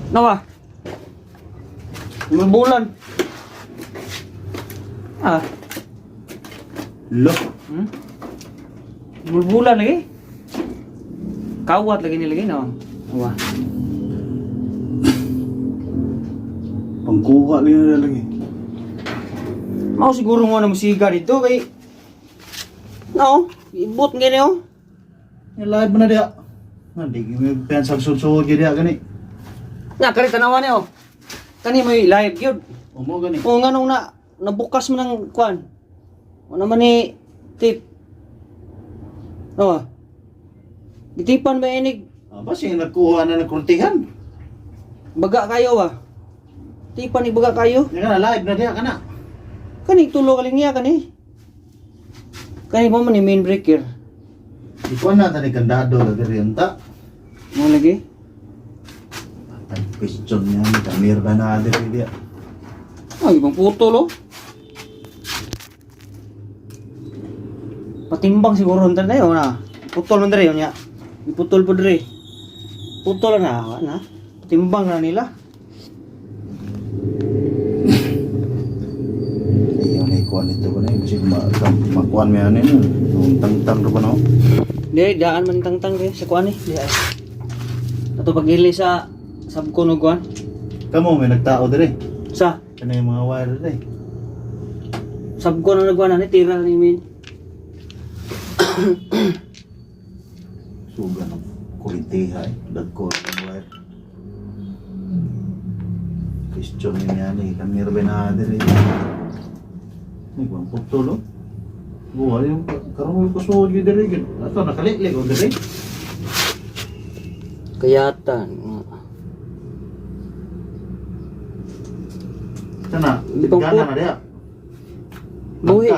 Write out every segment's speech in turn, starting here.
Nawa. Bulan. Ah. Lo. Bulan lagi. Kawat lagi nilagay no. Nawa. Pangkuha niya lagi. Mau siguro mo na musiga dito kay no, ibot ngene oh. Yung live na dia. Hindi kami pensang susod dia gani. Nya kari tanawan ni oh. Kani mo live gyud. Umo gani. O nga nung nabukas mo ng kwan. O naman ni tip. No. Ditipan ba inig? Aba siya nagkuha na ng kurtihan. Baga kayo ba? Tipan ni baga kayo. Yan na live na dia kana. Kani tulo kaling niya kani. Kani mo man ni main breaker. Ikaw na tani kandado lagi rin ta. Mo lagi. Ang question niya ni Kamir ba na ade dia. Ay ibang putol oh. Patimbang siguro ntar na yun na. Putol man dere yun niya. Iputol po dere. Putol na. Patimbang na nila. Ayaw na ikuan ito ba na yun. Kasi makuan may ano yun. Yung tang-tang ro ba na. Di, daan man tang-tang di. Sa kuan eh. Di ay. Ato pag-ili sa sabkunuguan. Kamu may nagtao dire. Sa Kana yung mga wire dire. sabkunuguan na ni tira ni min. Suga ng kurintiha eh. Dagko ng wire. Question niya ni Kamir ba na dire. May bang putol oh. Buha yung karong yung kusuod yung dire. Ato nakalilig o dire. Kayatan. Kana, Di pang gana na dia. Buhi.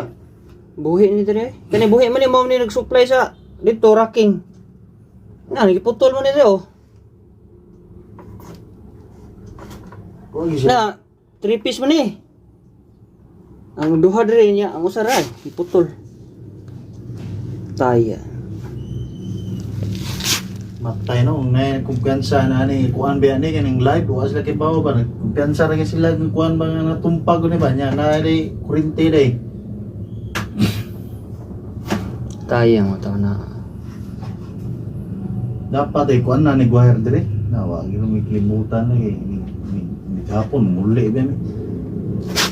Buhi ni dire. Kani buhi man ni mo ni nag-supply sa dito racking. Nga nagiputol man ni dire oh. Kung isa. Na 3 piece man ni. Ang duha dire niya ang usaray iputol. Taya. Matay no, na kumpiyansa na ni kuan ba ni kaning live was laki bawo ba kumpiyansa ra sila ng kuan ba nga natumpag ni ba nya na di kurente day. Taya mo taw na. Dapat ay kuan na ni wire dire. Nawa gilo may kalimutan na ni kapon muli ba mi.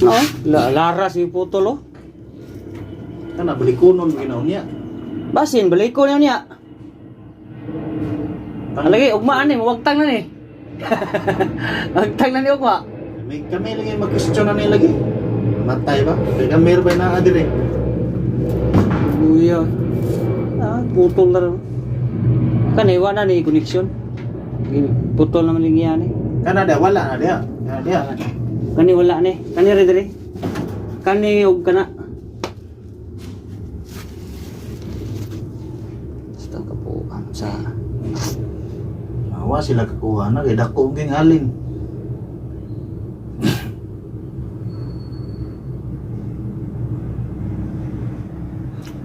No, lara si putol oh. Kana balikonon ginaw niya. Basin balik ko niya. Lagi ugmaan ni wagtang na ni. Wagtang na ni ugma. May kami lagi mag-question na ni lagi. Matay ba? Kay Kamir ba na dire. Uya. Ah, putol na rin. Kaniwa na ni connection. Putol naman yung yan eh. Kana da wala na dia. Kana dia. Kani wala ni. Kani rin diri. Kani og kana. Basta ka po sa Awa sila kakuha na kay dako ging alin.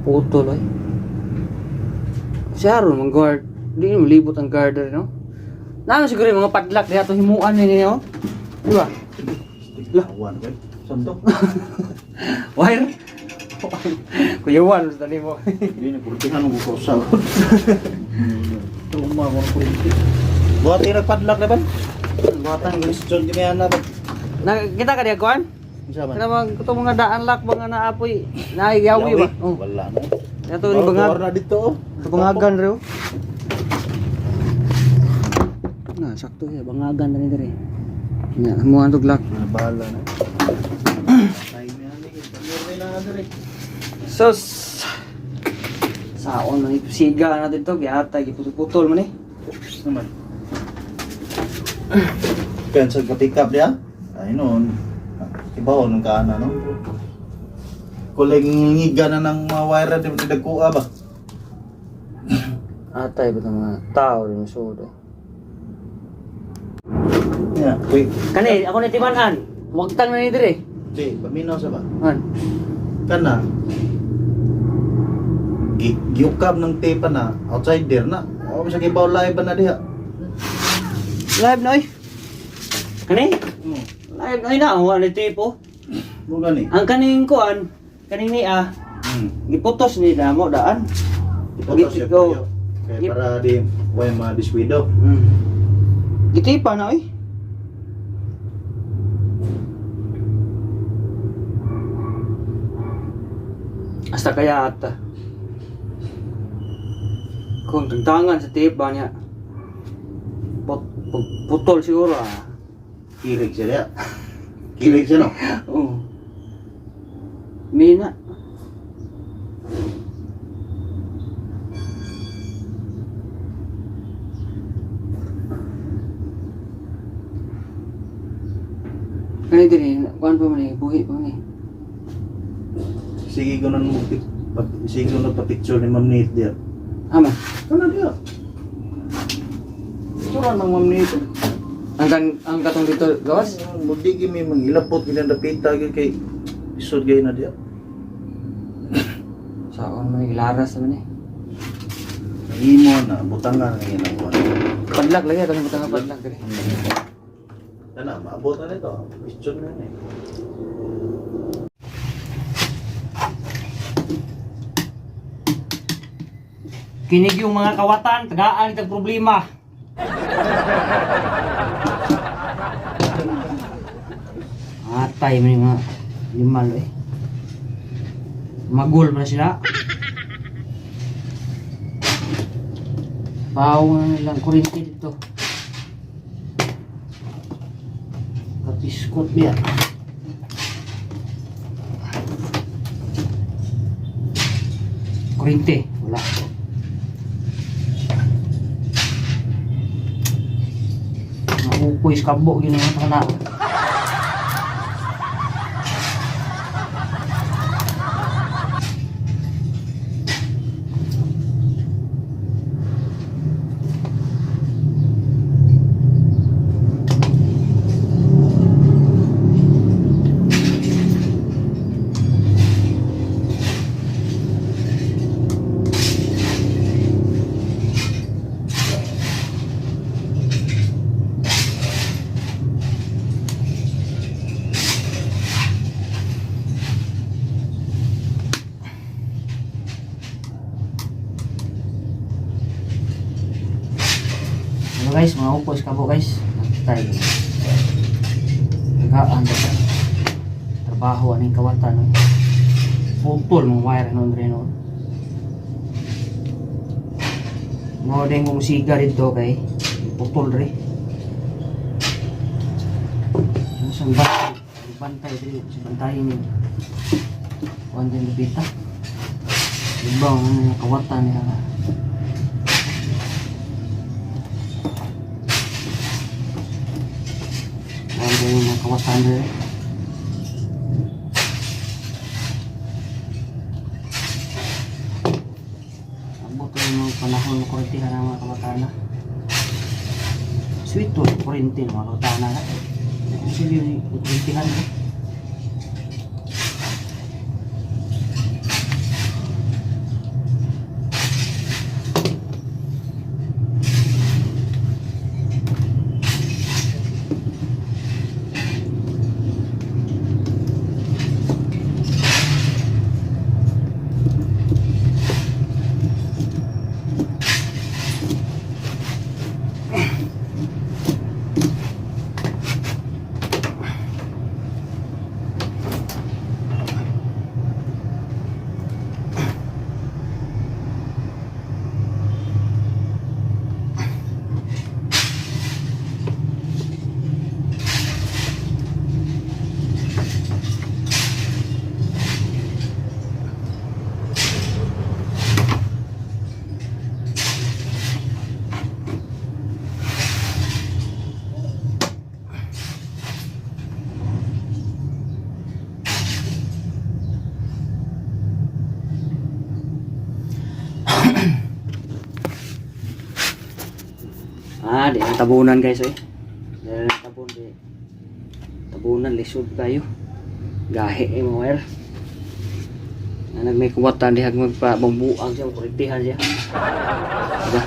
putol ay. Siya ron, mga guard. Hindi mo libot ang guarder, no? Naman siguro yung mga padlock, kaya ito himuan ninyo, no? Di ba? Awan ko. Sandok. Wire? Kuya Juan, tadi mo. Hindi na kurtihan ng kukosa. Tuma ko ng kurti. Buhat yung nagpadlock na ba? Buhatan yung question ganyan na ba? Nakita ka diya, Kuan? Isa ba? Kaya ito mga daan lock, mga naapoy, naiyawi ba? Oh. Wala na. Ito yung bangag. na dito. Ito bangagan rin, oh. Na, sakto ya, bangagan na rin rin. Yan, hamuan ito lock. Bahala na. Time yan eh. Pamir na rin. Sus! Saon na ito, siga natin ito, kaya atay, putol man eh. Naman. Kaya sa katikap dia, ay noon, ibaw nung kaana no. Kuling ngiga na ng mga wire di mo dagkuha ba? Atay ba ito mga tao rin yung sudo. Yeah, wait. Kani, ako na timanan. Wagtang na nito eh. Di, paminaw sa ba? Man. Kana. Giukab ng tape na outside there na. O sa kibaw live na diha. Live na eh. Kani? Oh, Ay na, wala ni tipo. mo gani. Ang kaning kuan, kaning niya, giputos ni damo daan. Ipotos siya Go. ko. Kaya para di way ma-diswido. Gitipa na oy. Hasta kaya ata. Kung tantangan sa tape ba niya. Putol siguro ah. Kilig siya diya. Kilig siya no. Oo. Mina. Kani diri, kuan pa man ni, buhi pa man ni. Sige ko na sige ko na pa-picture ni Ma'am Nate diya. Ama, Kana diya. Sura ng Ma'am Nate. ang katong dito gawas. Mudi gimi mangilapot gina dapita kay isod gay na diya. Saon man ilaras man ni. Imo na butangan nga ina ko. Padlak lagi atong butang padlak diri. Kana maabot na nito. Question na ni. Kinig yung mga kawatan, tagaan itang problema. Atay man yung mga limal eh. Magul man na sila. Bawo na nilang kurinti dito. Kapiskot biya. Kurinti, wala. Makukuis kabo yun ang mga guys, mga upos kabo guys. Tayo. Nagaan sa trabaho aning kawatan. No? Putol mga wire non reno. Mo ding kung siga dito kay putol re. Sa bantay dito, sa bantay ni. Kuan din dito. Ibang kawatan niya. Yung mga kawasan dito. Abot yung mga panahon ng kurintihan ng mga kawatana. Sweet to, kurintin mga kawatana na. Sige yung kurintihan na. Di ang tabunan guys eh. Dahil tabun di. Tabunan lisod kayo. Gahe eh mga wire. Na nagmay kuwatan dihag magpabambuang siya, kurintihan siya. Diba?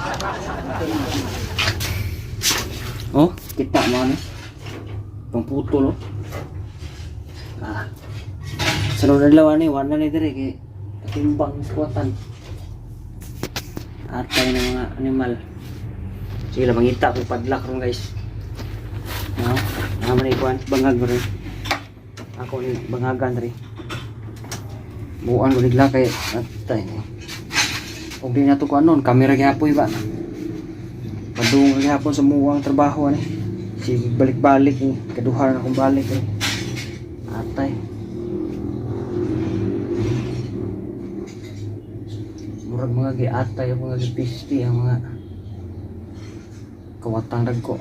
Oh, kita mo ano. pang putol, oh. Sunod na lawan ni, wala ni dire kay katimbang kuwatan. Atay ng mga animal. Sige lang, mangita kung padlak ron guys. No? Naman ni kuwan, bangag rin. Ako ni bangagan rin. Buwan ko nigla kay atay ni. Kung di na ito ko anon, kamera gihapon ba? Padung gihapon sa muwang trabaho ni. Sige balik-balik ni, kaduhar na akong balik ni. Atay. Murag mga giatay, mga gipisti, ang mga kawatang dagko.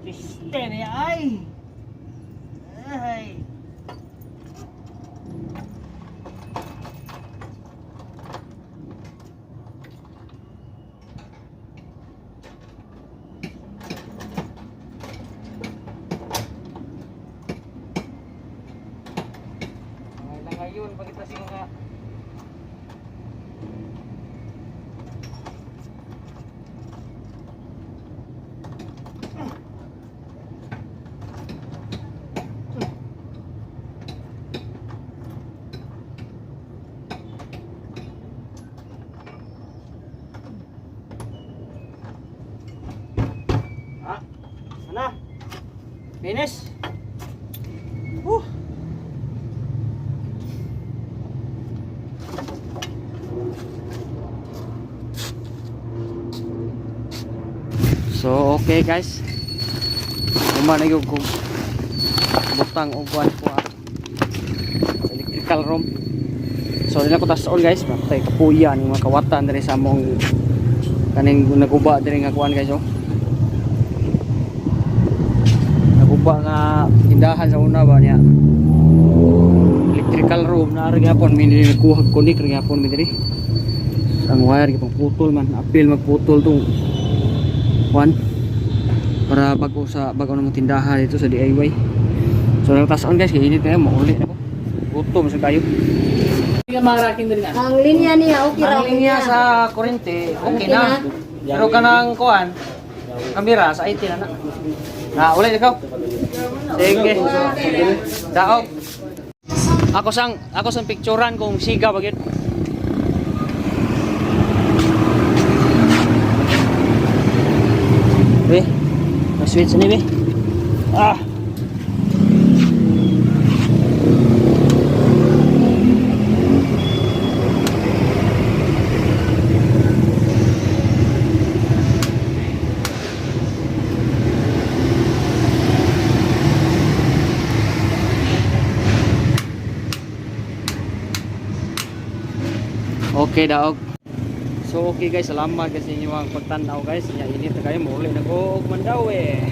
Piste niya ay. Ay. Ngayon pagkita si mga sana finish. So okay guys, kumana yung kung butang o buwan ko electrical room. So nila ko tas on guys, matay kapuyan yung mga kawatan dari sa among kaning naguba dari nga kuan guys. Oh, naguba nga tindahan sa una ba niya electrical room na rin yapon minili kuha kunik rin yapon minili ang wire gipang putol man, apil magputol tong one para bago ng tindahan dito sa DIY. So nagtas on guys, kaya init na yun, maulit ako gutom sa kayo. Ang linya niya, okay Ang linya sa kurente, okay na. Pero kanang kuan, kamera sa IT na. Na ulit ikaw. Sige. Daog. Ako sang picturean kung siga bagit. Be, switch ni be. Ah. Okay daog. So okay guys, salamat kasi inyo ang pagtanaw guys. Nya init na kayo, muli na ko og mandaw eh.